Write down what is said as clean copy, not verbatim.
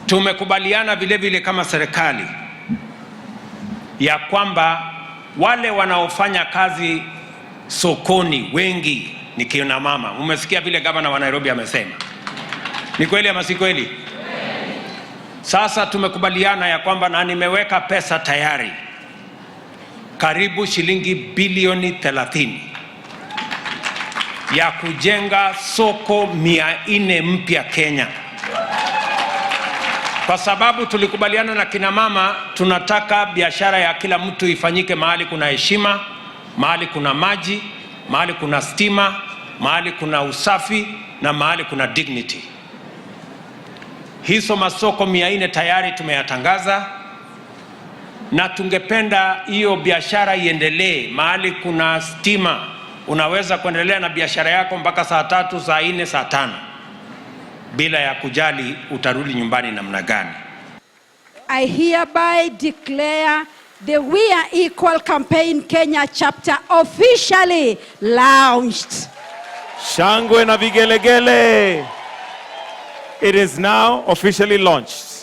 Tumekubaliana vile vile kama serikali ya kwamba wale wanaofanya kazi sokoni wengi ni kina mama. Umesikia vile gavana wa Nairobi amesema. Ni kweli ama si kweli? Sasa tumekubaliana ya kwamba, na nimeweka pesa tayari, karibu shilingi bilioni 30 ya kujenga soko 400 mpya Kenya. Kwa sababu tulikubaliana na kina mama, tunataka biashara ya kila mtu ifanyike mahali kuna heshima, mahali kuna maji, mahali kuna stima, mahali kuna usafi na mahali kuna dignity. Hizo masoko 400 tayari tumeyatangaza, na tungependa hiyo biashara iendelee. Mahali kuna stima unaweza kuendelea na biashara yako mpaka saa 3, saa 4, saa 5 bila ya kujali utarudi nyumbani namna gani. I hereby declare the We Are Equal Campaign Kenya chapter officially launched. Shangwe na vigelegele. It is now officially launched.